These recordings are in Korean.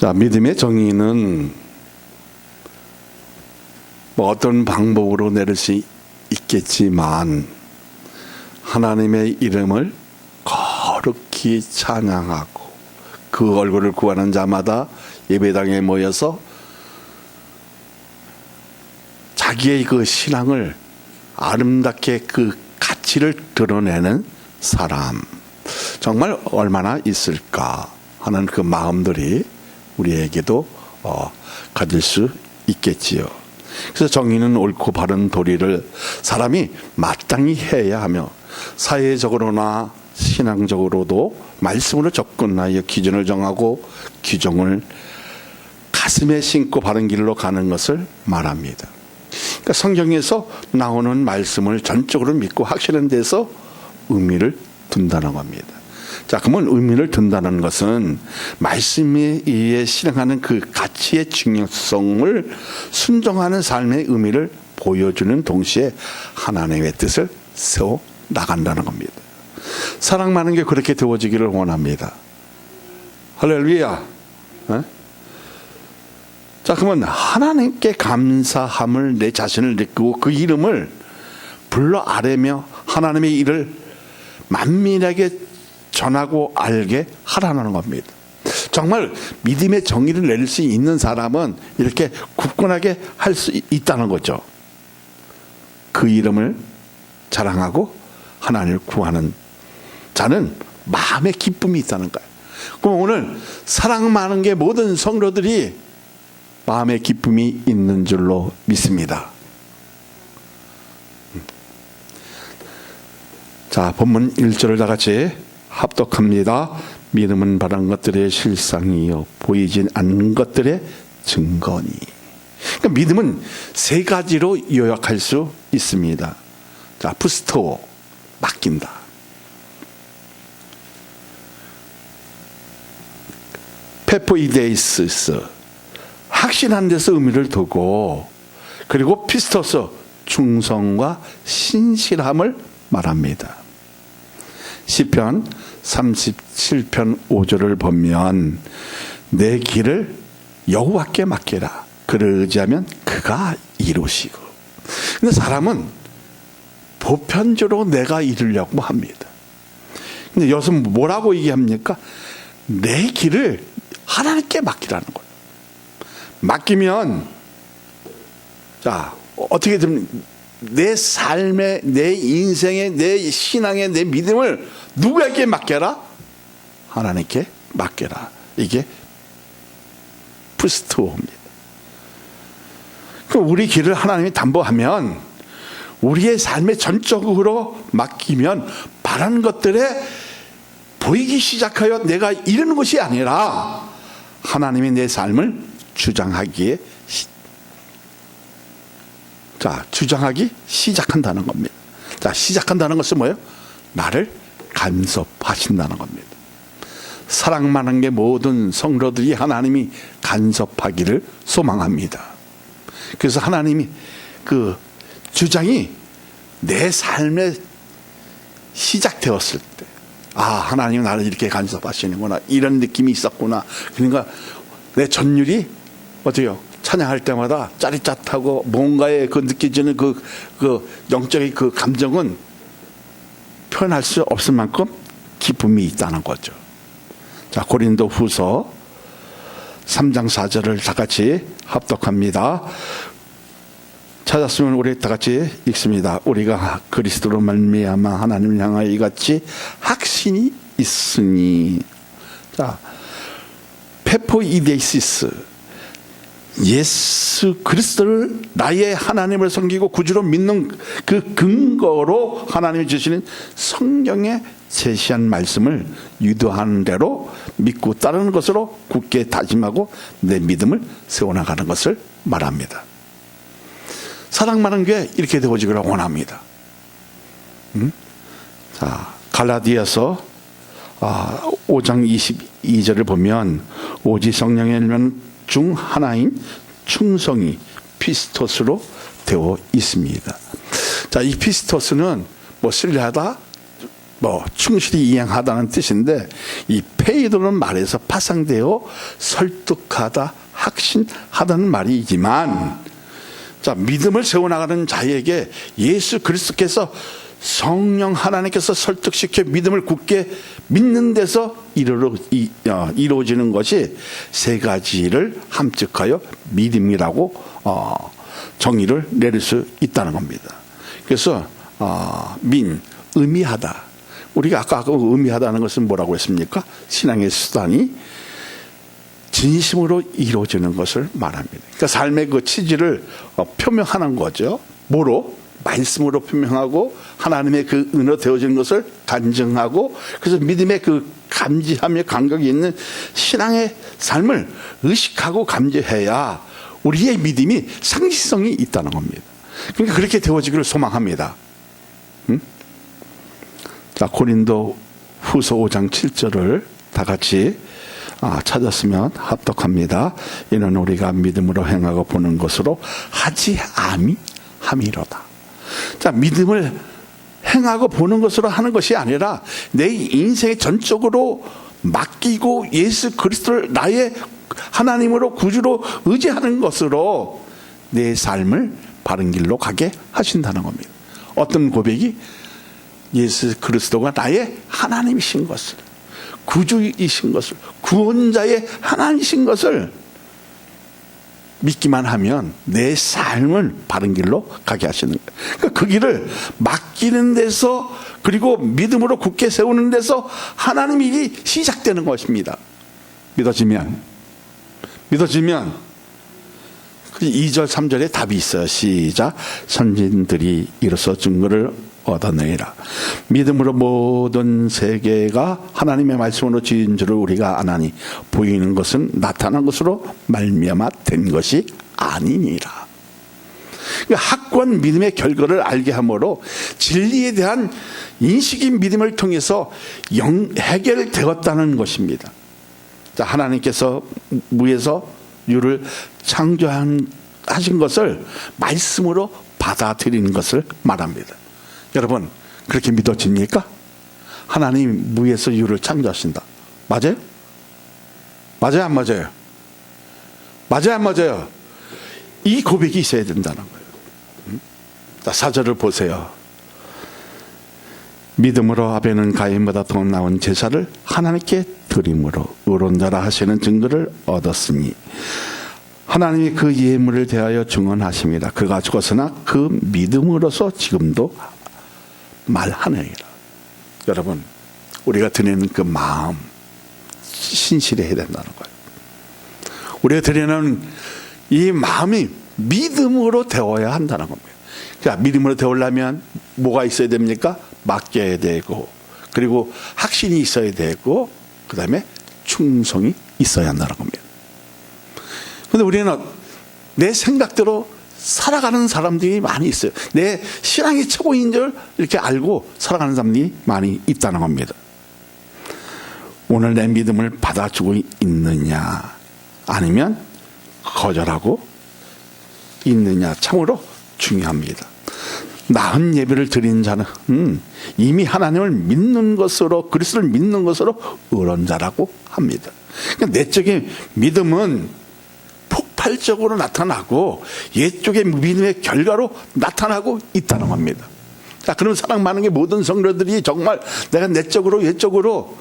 자, 믿음의 정의는 뭐 어떤 방법으로 내릴 수 있겠지만 하나님의 이름을 거룩히 찬양하고 그 얼굴을 구하는 자마다 예배당에 모여서 자기의 그 신앙을 아름답게 그 가치를 드러내는 사람, 정말 얼마나 있을까 하는 그 마음들이 우리에게도 가질 수 있겠지요. 그래서 정의는 옳고 바른 도리를 사람이 마땅히 해야 하며 사회적으로나 신앙적으로도 말씀으로 접근하여 기준을 정하고 규정을 가슴에 심고 바른 길로 가는 것을 말합니다. 그러니까 성경에서 나오는 말씀을 전적으로 믿고 확신한 데서 의미를 둔다는 겁니다. 자, 그러면 의미를 둔다는 것은 말씀에 의해 실행하는 그 가치의 중요성을 순종하는 삶의 의미를 보여주는 동시에 하나님의 뜻을 세워 나간다는 겁니다. 사랑하는 게 그렇게 되어지기를 원합니다. 할렐루야. 자, 그러면 하나님께 감사함을 내 자신을 느끼고 그 이름을 불러 아뢰며 하나님의 일을 만민에게 전하고 알게 하라는 겁니다. 정말 믿음의 정의를 내릴 수 있는 사람은 이렇게 굳건하게 할 수 있다는 거죠. 그 이름을 자랑하고 하나님을 구하는 자는 마음의 기쁨이 있다는 거예요. 그럼 오늘 사랑 많은 게 모든 성도들이 마음의 기쁨이 있는 줄로 믿습니다. 자, 본문 1절을 다 같이 합독합니다. 믿음은 바란 것들의 실상이요 보이진 않는 것들의 증거니. 그러니까 믿음은 세 가지로 요약할 수 있습니다. 자, 푸스토, 맡긴다. 페포이데이스, 확신한 데서 의미를 두고, 그리고 피스토스, 충성과 신실함을 말합니다. 시편 37편 5절을 보면 내 길을 여호와께 맡기라. 그를 의지하면 그가 이루시고. 근데 사람은 보편적으로 내가 이루려고 합니다. 근데 여기서 뭐라고 얘기합니까? 내 길을 하나님께 맡기라는 거예요. 맡기면 자, 어떻게 좀 내 삶에, 내 인생에, 내 신앙에, 내 믿음을 누구에게 맡겨라? 하나님께 맡겨라. 이게 푸스토입니다. 우리 길을 하나님이 담보하면 우리의 삶에 전적으로 맡기면 바라는 것들에 보이기 시작하여 내가 이루는 것이 아니라 하나님이 내 삶을 주장하기에 주장하기 시작한다는 겁니다. 자, 시작한다는 것은 뭐예요? 나를 간섭하신다는 겁니다. 사랑 많은 게 모든 성도들이 하나님이 간섭하기를 소망합니다. 그래서 하나님이 그 주장이 내 삶에 시작되었을 때, 아, 하나님이 나를 이렇게 간섭하시는구나, 이런 느낌이 있었구나. 그러니까 내 전율이 어때요? 찬양할 때마다 짜릿짜릿하고 뭔가에 그 느껴지는 그 영적인 그 감정은 표현할 수 없을 만큼 기쁨이 있다는 거죠. 자, 고린도 후서 3장 4절을 다 같이 합독합니다. 찾았으면 우리 다 같이 읽습니다. 우리가 그리스도로 말미암아 하나님을 향하여 이같이 확신이 있으니. 자, 페포이데시스, 예수 그리스도를 나의 하나님을 섬기고 구주로 믿는 그 근거로 하나님이 주시는 성경에 제시한 말씀을 유도하는 대로 믿고 따르는 것으로 굳게 다짐하고 내 믿음을 세워나가는 것을 말합니다. 사랑 많은 게 이렇게 되어지기를 원합니다. 자, 갈라디아서 5장 22절을 보면 오직 성령의 열매는 중 하나인 충성이 피스토스로 되어 있습니다. 자, 이 피스토스는 뭐 신뢰하다, 충실히 이행하다는 뜻인데, 이 페이도는 말에서 파생되어 설득하다, 확신하다는 말이지만, 자, 믿음을 세워나가는 자에게 예수 그리스도께서 성령 하나님께서 설득시켜 믿음을 굳게 믿는 데서 이루어지는 것이 세 가지를 함축하여 믿음이라고 정의를 내릴 수 있다는 겁니다. 그래서 의미하다. 우리가 아까 의미하다는 것은 뭐라고 했습니까? 신앙의 수단이 진심으로 이루어지는 것을 말합니다. 그러니까 삶의 그 취지를 표명하는 거죠. 뭐로? 말씀으로 표명하고 하나님의 그 은혜로 되어지는 것을 간증하고, 그래서 믿음의 그 감지하며 감격이 있는 신앙의 삶을 의식하고 감지해야 우리의 믿음이 상식성이 있다는 겁니다. 그러니까 그렇게 되어지기를 소망합니다. 자, 고린도 후서 5장 7절을 다 같이 찾았으면 합독합니다. 이는 우리가 믿음으로 행하고 보는 것으로 하지 아미함이로다. 자, 믿음을 행하고 보는 것으로 하는 것이 아니라 내 인생의 전적으로 맡기고 예수 그리스도를 나의 하나님으로 구주로 의지하는 것으로 내 삶을 바른 길로 가게 하신다는 겁니다. 어떤 고백이? 예수 그리스도가 나의 하나님이신 것을, 구주이신 것을, 구원자의 하나님이신 것을 믿기만 하면 내 삶을 바른 길로 가게 하시는 거예요. 그러니까 그 길을 맡기는 데서, 그리고 믿음으로 굳게 세우는 데서 하나님의 일이 시작되는 것입니다. 믿어지면 2절 3절에 답이 있어요. 시작. 선진들이 이로써 증거를 얻어내라. 믿음으로 모든 세계가 하나님의 말씀으로 지은 줄을 우리가 아나니 보이는 것은 나타난 것으로 말미암아 된 것이 아니니라. 그러니까 확고한 믿음의 결과를 알게 함으로 진리에 대한 인식이 믿음을 통해서 해결되었다는 것입니다. 자, 하나님께서 무에서 유를 창조하신 것을 말씀으로 받아들이는 것을 말합니다. 여러분, 그렇게 믿어집니까? 하나님 무에서 유를 창조하신다. 맞아요? 맞아요, 안 맞아요? 맞아요, 안 맞아요? 이 고백이 있어야 된다는 거예요. 자, 4절을 보세요. 믿음으로 아벨은 가인보다 더 나은 제사를 하나님께 드림으로 의로운 자라 하시는 증거를 얻었으니 하나님이 그 예물을 대하여 증언하십니다. 그가 죽었으나 그 믿음으로서 지금도 말하느니라. 여러분, 우리가 드리는 그 마음 신실해야 된다는 거예요. 우리가 드리는 이 마음이 믿음으로 되어야 한다는 겁니다. 그러니까 믿음으로 되려면 뭐가 있어야 됩니까? 맡겨야 되고, 그리고 확신이 있어야 되고, 그 다음에 충성이 있어야 한다는 겁니다. 그런데 우리는 내 생각대로 살아가는 사람들이 많이 있어요. 내 신앙이 최고인 줄 이렇게 알고 살아가는 사람들이 많이 있다는 겁니다. 오늘 내 믿음을 받아주고 있느냐, 아니면 거절하고 있느냐, 참으로 중요합니다. 나은 예배를 드리는 자는 이미 하나님을 믿는 것으로, 그리스도를 믿는 것으로 의로운 자라고 합니다. 그러니까 내적인 믿음은 폭발적으로 나타나고 옛쪽의 믿음의 결과로 나타나고 있다는 겁니다. 자, 그럼 사랑 많은 게 모든 성도들이 정말 내가 내적으로 외적으로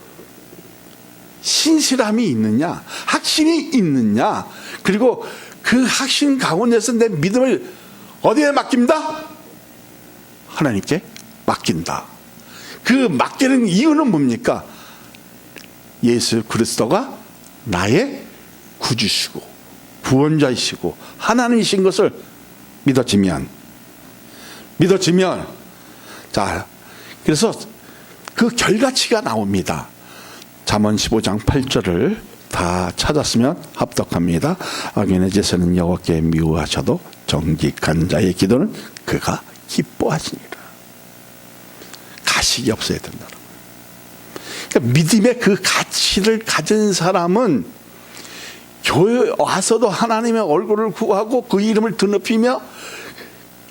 신실함이 있느냐, 확신이 있느냐, 그리고 그 확신 가운데서 내 믿음을 어디에 맡깁니다? 하나님께 맡긴다. 그 맡기는 이유는 뭡니까? 예수 그리스도가 나의 구주시고 구원자이시고 하나님이신 것을 믿어지면, 자, 그래서 그 결과치가 나옵니다. 잠언 15장 8절을 다 찾았으면 합독합니다. 악인의 제사는 여호와께 미워하셔도 정직한 자의 기도는 그가 기뻐하시니라. 가식이 없어야 된다는 거예요. 그러니까 믿음의 그 가치를 가진 사람은 교회 와서도 하나님의 얼굴을 구하고 그 이름을 드높이며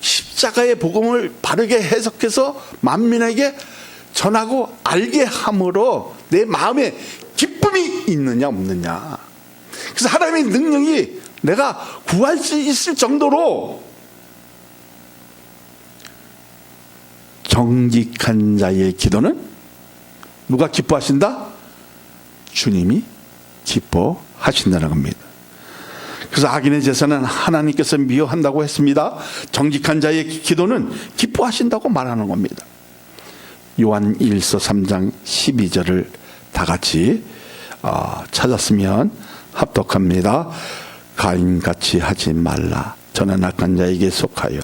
십자가의 복음을 바르게 해석해서 만민에게 전하고 알게 함으로 내 마음에 기쁨이 있느냐 없느냐. 그래서 하나님의 능력이 내가 구할 수 있을 정도로 정직한 자의 기도는 누가 기뻐하신다? 주님이 기뻐하신다는 겁니다. 그래서 악인의 제사는 하나님께서 미워한다고 했습니다. 정직한 자의 기도는 기뻐하신다고 말하는 겁니다. 요한 1서 3장 12절을 다 같이 찾았으면 합독합니다. 가인같이 하지 말라. 저는 악한 자에게 속하여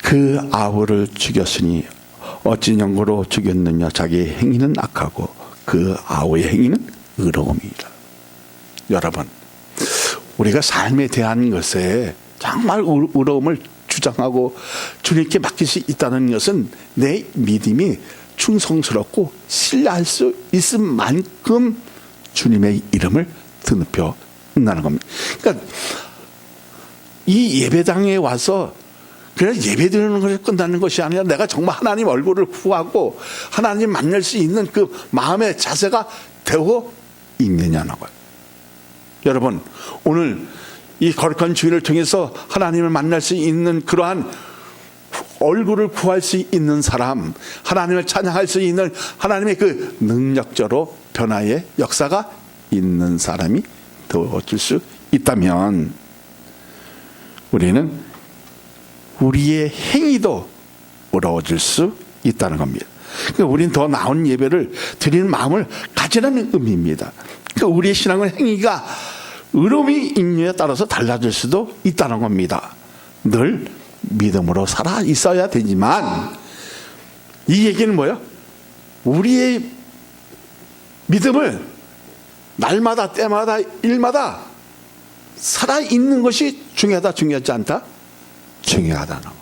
그 아우를 죽였으니 어찌 연고로 죽였느냐. 자기의 행위는 악하고 그 아우의 행위는 의로움이라. 여러분, 우리가 삶에 대한 것에 정말 의로움을 주장하고 주님께 맡길 수 있다는 것은 내 믿음이 충성스럽고 신뢰할 수 있을 만큼 주님의 이름을 드높여 한다는 겁니다. 그러니까 이 예배당에 와서 그냥 예배 드리는 것이 끝나는 것이 아니라 내가 정말 하나님 얼굴을 구하고 하나님 만날 수 있는 그 마음의 자세가 되어 있느냐는 거예요. 여러분, 오늘 이 거룩한 주일을 통해서 하나님을 만날 수 있는 그러한 얼굴을 구할 수 있는 사람, 하나님을 찬양할 수 있는 하나님의 그 능력적으로 변화의 역사가 있는 사람이 되어질 수 있다면 우리는 우리의 행위도 어려워질 수 있다는 겁니다. 그러니까 우리는 더 나은 예배를 드리는 마음을 가지라는 의미입니다. 그러니까 우리의 신앙의 행위가 의로움이 있느냐에 따라서 달라질 수도 있다는 겁니다. 늘 믿음으로 살아 있어야 되지만 이 얘기는 뭐예요? 우리의 믿음을 날마다 때마다 일마다 살아있는 것이 중요하다 중요하지 않다? 중요하다는 거예요.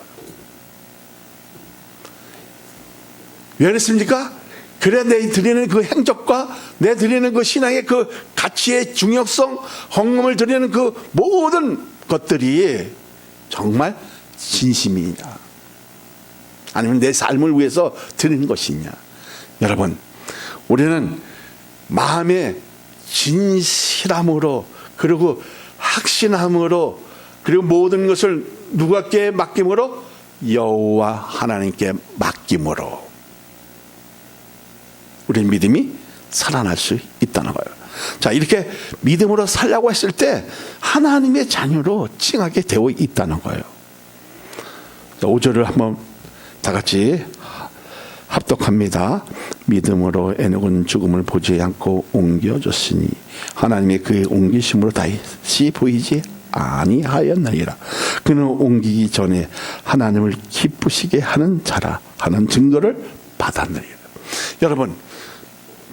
왜 그랬습니까? 그래 내 드리는 그 행적과 내 드리는 그 신앙의 그 가치의 중요성, 헌금을 드리는 그 모든 것들이 정말 진심이냐 아니면 내 삶을 위해서 드리는 것이냐. 여러분, 우리는 마음의 진실함으로 그리고 확신함으로 그리고 모든 것을 누구께 맡김으로? 여호와 하나님께 맡김으로 우리 믿음이 살아날 수 있다는 거예요. 자, 이렇게 믿음으로 살려고 했을 때 하나님의 자녀로 칭하게 되어 있다는 거예요. 5절을 한번 다 같이 합독합니다. 믿음으로 에녹은 죽음을 보지 않고 옮겨졌으니 하나님의 그의 옮기심으로 다시 보이지 아니하였나이다. 그는 옮기기 전에 하나님을 기쁘시게 하는 자라 하는 증거를 받았나이다. 여러분,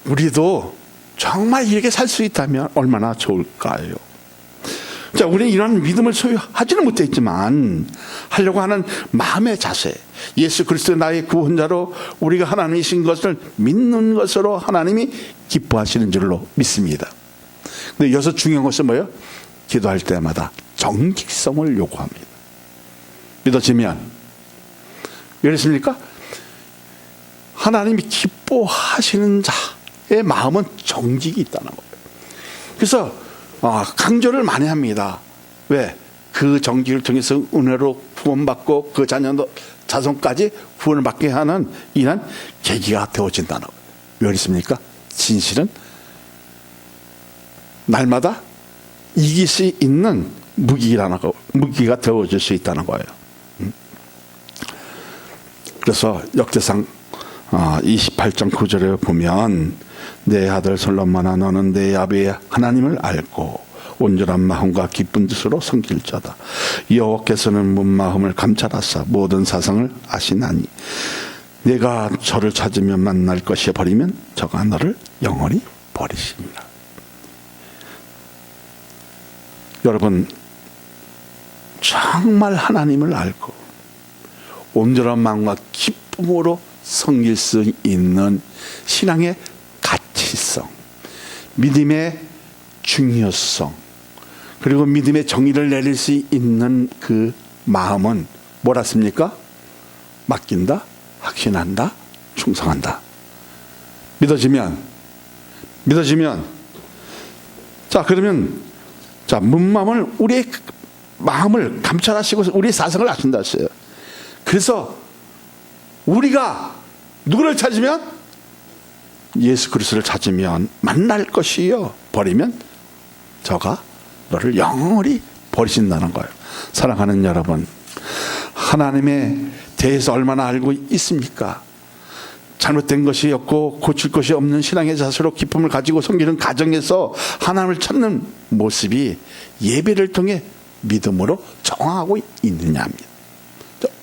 우리도 정말 이렇게 살 수 있다면 얼마나 좋을까요? 자, 우리는 이런 믿음을 소유하지는 못했지만 하려고 하는 마음의 자세, 예수 그리스도 나의 구원자로 우리가 하나님이신 것을 믿는 것으로 하나님이 기뻐하시는 줄로 믿습니다. 근데 여기서 중요한 것은 뭐예요? 기도할 때마다 정직성을 요구합니다. 믿어지면 왜 그렇습니까? 하나님이 기뻐하시는 자의 마음은 정직이 있다는 거예요. 그래서 강조를 많이 합니다. 왜? 그 정직을 통해서 은혜로 구원받고 그 자손까지 구원을 받게 하는 이런 계기가 되어진다는 거예요. 왜 그렇습니까? 진실은 날마다 이길 수 있는 무기가 되어질 수 있다는 거예요. 그래서 역대상 28장 9절에 보면 내 아들 솔로몬아 너는 내 아버지의 하나님을 알고 온전한 마음과 기쁜 뜻으로 섬길 자다. 여호와께서는 문 마음을 감찰하사 모든 사상을 아시나니 내가 저를 찾으면 만날 것이 버리면 저가 너를 영원히 버리십니다. 여러분, 정말 하나님을 알고 온전한 마음과 기쁨으로 섬길 수 있는 신앙의 가치성, 믿음의 중요성, 그리고 믿음의 정의를 내릴 수 있는 그 마음은 뭐라 씁니까? 맡긴다, 확신한다, 충성한다. 믿어지면 자, 그러면 자, 문마음을 우리의 마음을 감찰하시고 우리의 사성을 아신다 했어요. 그래서 우리가 누구를 찾으면 예수 그리스도를 찾으면 만날 것이요, 버리면 저가 너를 영원히 버리신다는 거예요. 사랑하는 여러분, 하나님에 대해서 얼마나 알고 있습니까? 잘못된 것이 없고 고칠 것이 없는 신앙의 자세로 기쁨을 가지고 섬기는 가정에서 하나님을 찾는 모습이 예배를 통해 믿음으로 정하고 있느냐입니다.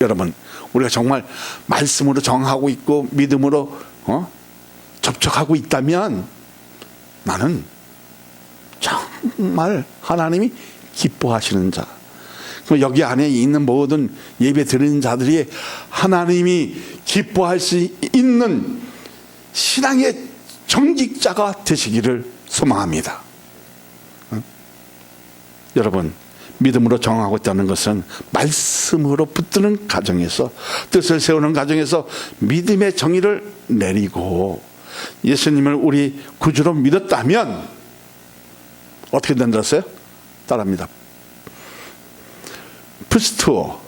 여러분, 우리가 정말 말씀으로 정하고 있고 믿음으로 접촉하고 있다면 나는 정말 하나님이 기뻐하시는 자, 여기 안에 있는 모든 예배 드리는 자들이 하나님이 기뻐할 수 있는 신앙의 정직자가 되시기를 소망합니다. 여러분, 믿음으로 정하고 있다는 것은 말씀으로 붙드는 가정에서, 뜻을 세우는 가정에서 믿음의 정의를 내리고 예수님을 우리 구주로 믿었다면 어떻게 된다어요? 따라합니다. 푸스토.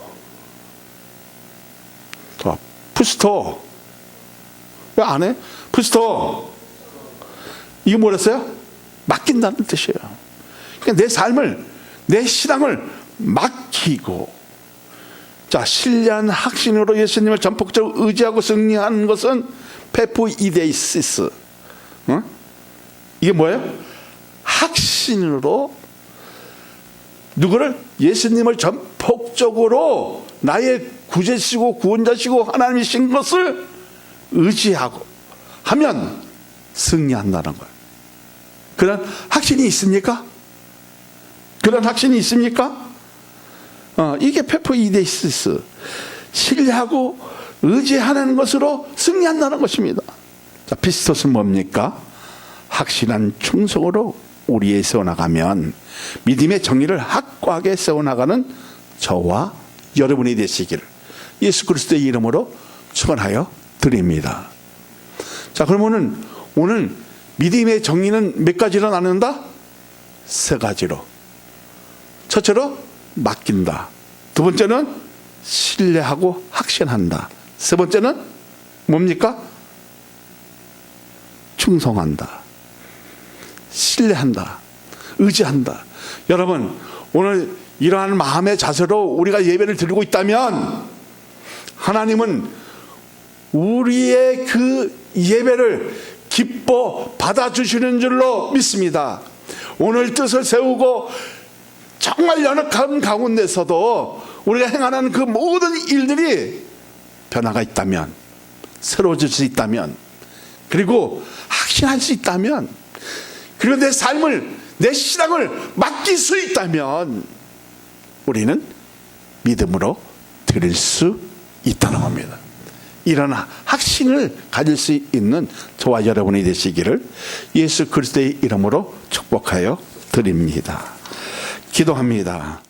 왜 안 해? 푸스토. 이게 뭐랬어요? 맡긴다는 뜻이에요. 그러니까 내 삶을, 내 신앙을 맡기고, 자, 신뢰한 확신으로 예수님을 전폭적으로 의지하고 승리하는 것은 페푸이데이시스. 이게 뭐예요? 확신으로 누구를? 예수님을 전폭적으로 나의 구제시고 구원자시고 하나님이신 것을 의지하고 하면 승리한다는 거예요. 그런 확신이 있습니까? 그런 확신이 있습니까? 이게 페푸이데이시스, 신뢰하고 의지하는 것으로 승리한다는 것입니다. 자, 피스토스는 뭡니까? 확실한 충성으로 우리에 세워나가면 믿음의 정의를 확고하게 세워나가는 저와 여러분이 되시기를 예수 그리스도의 이름으로 축원하여 드립니다. 자, 그러면은 오늘 믿음의 정의는 몇 가지로 나눈다? 세 가지로. 첫째로 맡긴다. 두 번째는 신뢰하고 확신한다. 세 번째는 뭡니까? 충성한다. 신뢰한다. 의지한다. 여러분, 오늘 이러한 마음의 자세로 우리가 예배를 드리고 있다면 하나님은 우리의 그 예배를 기뻐 받아주시는 줄로 믿습니다. 오늘 뜻을 세우고 정말 연약한 가운데서도 우리가 행하는 그 모든 일들이 변화가 있다면, 새로워질 수 있다면, 그리고 확신할 수 있다면, 그리고 내 삶을, 내 신앙을 맡길 수 있다면 우리는 믿음으로 드릴 수 있다는 겁니다. 이런 확신을 가질 수 있는 저와 여러분이 되시기를 예수 그리스도의 이름으로 축복하여 드립니다. 기도합니다.